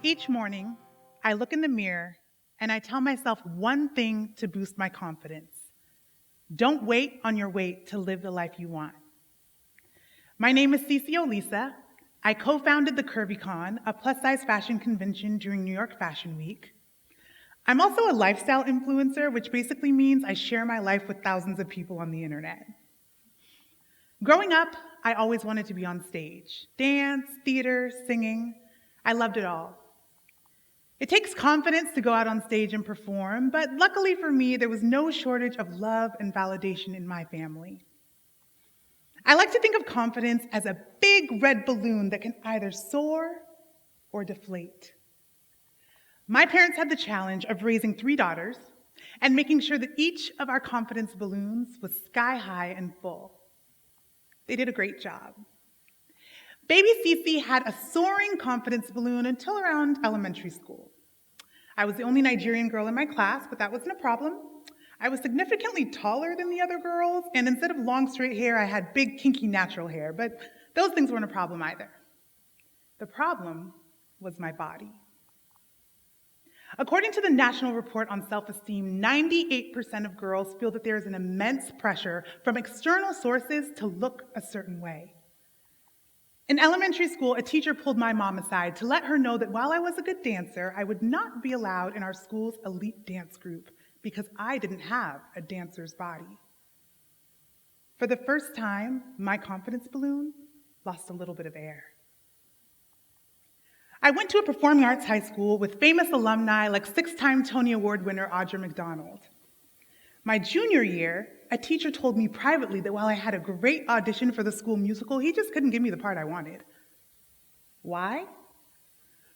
Each morning, I look in the mirror and I tell myself one thing to boost my confidence. Don't wait on your weight to live the life you want. My name is CeCe Olisa. I co-founded the CURVYcon, a plus-size fashion convention during New York Fashion Week. I'm also a lifestyle influencer, which basically means I share my life with thousands of people on the internet. Growing up, I always wanted to be on stage. Dance, theater, singing. I loved it all. It takes confidence to go out on stage and perform, but luckily for me, there was no shortage of love and validation in my family. I like to think of confidence as a big red balloon that can either soar or deflate. My parents had the challenge of raising 3 daughters and making sure that each of our confidence balloons was sky high and full. They did a great job. Baby CeCe had a soaring confidence balloon until around elementary school. I was the only Nigerian girl in my class, but that wasn't a problem. I was significantly taller than the other girls, and instead of long straight hair, I had big kinky natural hair, but those things weren't a problem either. The problem was my body. According to the National Report on Self-Esteem, 98% of girls feel that there is an immense pressure from external sources to look a certain way. In elementary school, a teacher pulled my mom aside to let her know that while I was a good dancer, I would not be allowed in our school's elite dance group because I didn't have a dancer's body. For the first time, my confidence balloon lost a little bit of air. I went to a performing arts high school with famous alumni like 6-time Tony Award winner Audra McDonald. My junior year, a teacher told me privately that while I had a great audition for the school musical, he just couldn't give me the part I wanted. Why?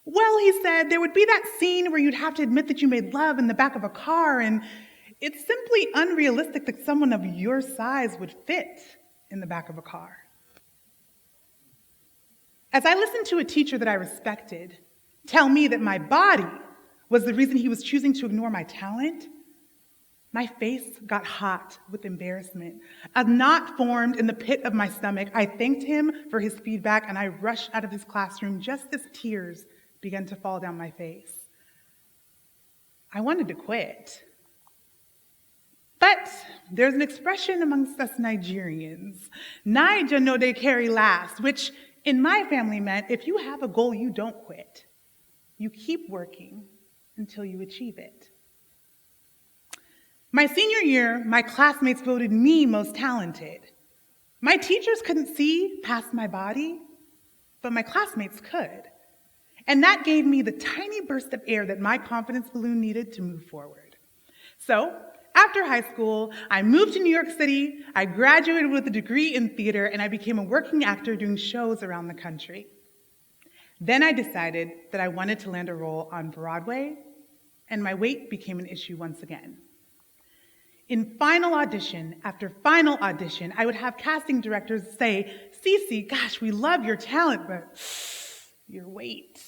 Well, he said, there would be that scene where you'd have to admit that you made love in the back of a car, and it's simply unrealistic that someone of your size would fit in the back of a car. As I listened to a teacher that I respected tell me that my body was the reason he was choosing to ignore my talent, my face got hot with embarrassment. A knot formed in the pit of my stomach. I thanked him for his feedback, and I rushed out of his classroom just as tears began to fall down my face. I wanted to quit. But there's an expression amongst us Nigerians, Naija no dey carry last, which in my family meant if you have a goal, you don't quit. You keep working until you achieve it. My senior year, my classmates voted me most talented. My teachers couldn't see past my body, but my classmates could. And that gave me the tiny burst of air that my confidence balloon needed to move forward. So, after high school, I moved to New York City, I graduated with a degree in theater, and I became a working actor doing shows around the country. Then I decided that I wanted to land a role on Broadway, and my weight became an issue once again. In final audition after final audition, I would have casting directors say, CeCe, gosh, we love your talent, but your weight.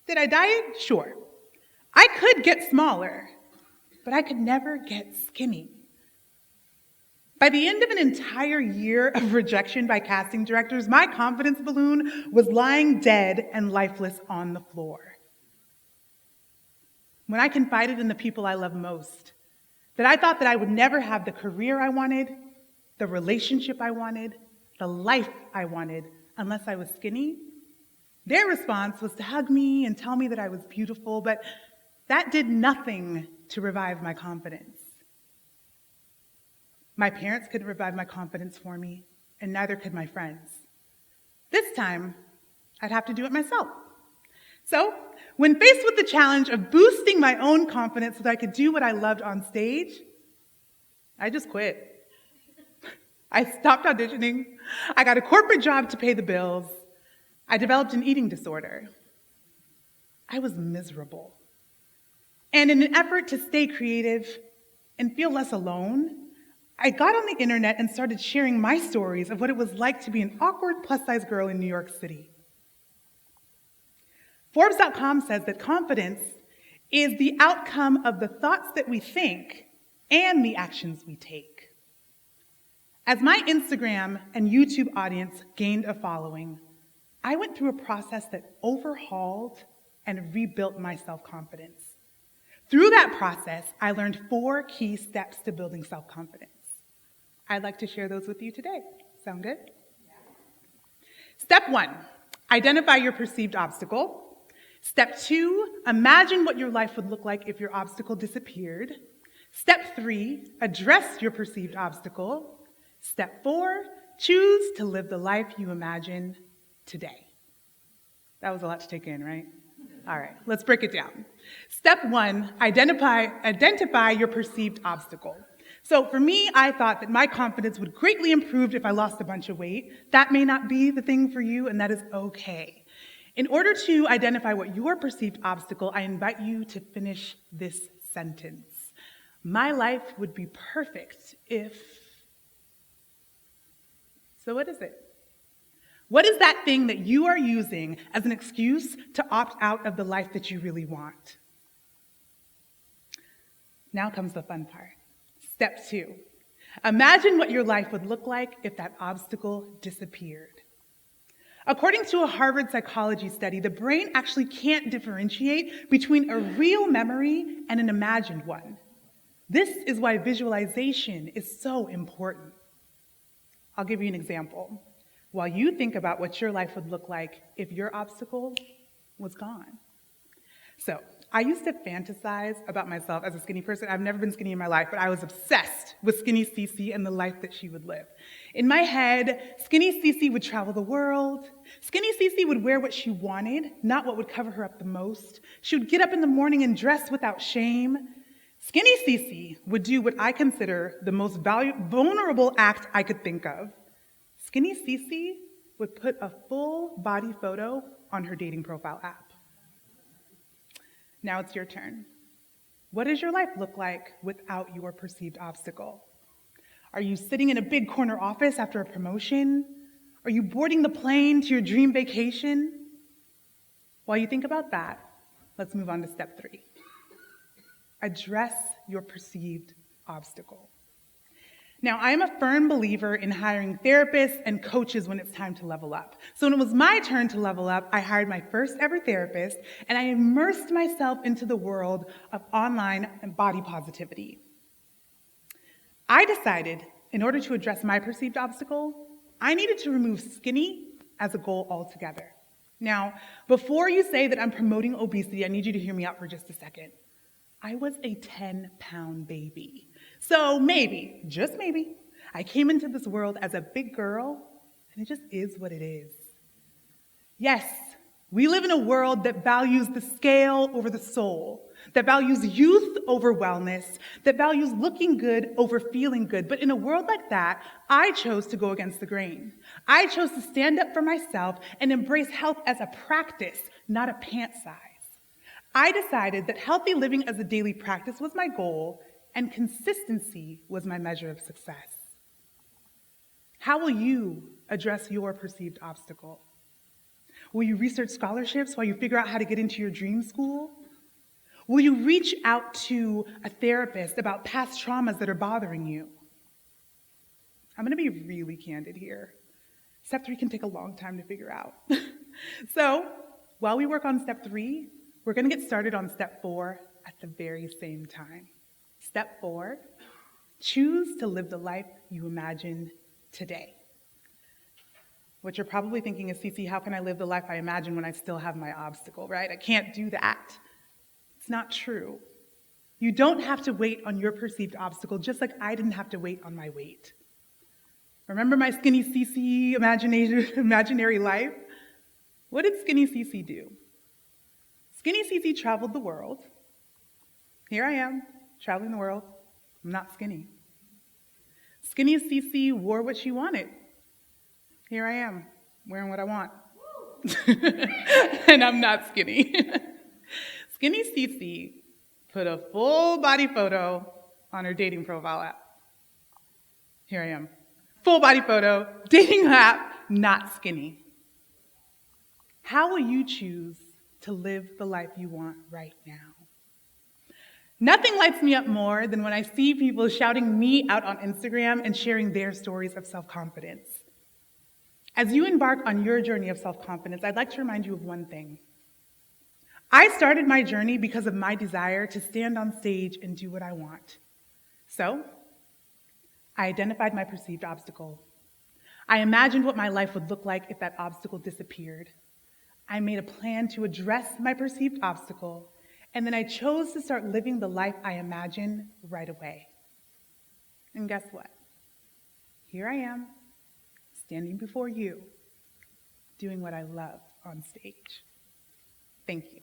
Did I diet? Sure. I could get smaller, but I could never get skinny. By the end of an entire year of rejection by casting directors, my confidence balloon was lying dead and lifeless on the floor. When I confided in the people I love most, that I thought that I would never have the career I wanted, the relationship I wanted, the life I wanted, unless I was skinny, their response was to hug me and tell me that I was beautiful, but that did nothing to revive my confidence. My parents couldn't revive my confidence for me, and neither could my friends. This time, I'd have to do it myself. So, when faced with the challenge of boosting my own confidence so that I could do what I loved on stage, I just quit. I stopped auditioning. I got a corporate job to pay the bills. I developed an eating disorder. I was miserable. And in an effort to stay creative and feel less alone, I got on the internet and started sharing my stories of what it was like to be an awkward plus-size girl in New York City. Forbes.com says that confidence is the outcome of the thoughts that we think and the actions we take. As my Instagram and YouTube audience gained a following, I went through a process that overhauled and rebuilt my self-confidence. Through that process, I learned 4 key steps to building self-confidence. I'd like to share those with you today. Sound good? Step 1, identify your perceived obstacle. Step 2, imagine what your life would look like if your obstacle disappeared. Step 3, address your perceived obstacle. Step 4, choose to live the life you imagine today. That was a lot to take in, right? All right, let's break it down. Step 1, identify your perceived obstacle. So for me, I thought that my confidence would greatly improve if I lost a bunch of weight. That may not be the thing for you, and that is okay. In order to identify what your perceived obstacle, I invite you to finish this sentence. My life would be perfect if... So what is it? What is that thing that you are using as an excuse to opt out of the life that you really want? Now comes the fun part. Step 2, imagine what your life would look like if that obstacle disappeared. According to a Harvard psychology study, the brain actually can't differentiate between a real memory and an imagined one. This is why visualization is so important. I'll give you an example. While you think about what your life would look like if your obstacle was gone. So, I used to fantasize about myself as a skinny person. I've never been skinny in my life, but I was obsessed with skinny CeCe and the life that she would live. In my head, skinny CeCe would travel the world. Skinny CeCe would wear what she wanted, not what would cover her up the most. She would get up in the morning and dress without shame. Skinny CeCe would do what I consider the most vulnerable act I could think of. Skinny CeCe would put a full body photo on her dating profile app. Now it's your turn. What does your life look like without your perceived obstacle? Are you sitting in a big corner office after a promotion? Are you boarding the plane to your dream vacation? While you think about that, let's move on to step 3. Address your perceived obstacle. Now, I am a firm believer in hiring therapists and coaches when it's time to level up. So when it was my turn to level up, I hired my first ever therapist, and I immersed myself into the world of online and body positivity. I decided, in order to address my perceived obstacle, I needed to remove skinny as a goal altogether. Now, before you say that I'm promoting obesity, I need you to hear me out for just a second. I was a 10-pound baby. So maybe, just maybe, I came into this world as a big girl, and it just is what it is. Yes, we live in a world that values the scale over the soul, that values youth over wellness, that values looking good over feeling good. But in a world like that, I chose to go against the grain. I chose to stand up for myself and embrace health as a practice, not a pant size. I decided that healthy living as a daily practice was my goal, and consistency was my measure of success. How will you address your perceived obstacle? Will you research scholarships while you figure out how to get into your dream school? Will you reach out to a therapist about past traumas that are bothering you? I'm going to be really candid here. Step 3 can take a long time to figure out. So, while we work on step 3, we're going to get started on step 4 at the very same time. Step 4, choose to live the life you imagine today. What you're probably thinking is, CeCe, how can I live the life I imagine when I still have my obstacle, right? I can't do that. It's not true. You don't have to wait on your perceived obstacle, just like I didn't have to wait on my weight. Remember my skinny CeCe imaginary life? What did skinny CeCe do? Skinny CeCe traveled the world. Here I am, traveling the world. I'm not skinny. Skinny CeCe wore what she wanted. Here I am, wearing what I want. And I'm not skinny. Skinny CeCe put a full body photo on her dating profile app. Here I am. Full body photo, dating app, not skinny. How will you choose to live the life you want right now? Nothing lights me up more than when I see people shouting me out on Instagram and sharing their stories of self-confidence. As you embark on your journey of self-confidence, I'd like to remind you of one thing. I started my journey because of my desire to stand on stage and do what I want. So, I identified my perceived obstacle. I imagined what my life would look like if that obstacle disappeared. I made a plan to address my perceived obstacle, and then I chose to start living the life I imagined right away. And guess what? Here I am, standing before you, doing what I love on stage. Thank you.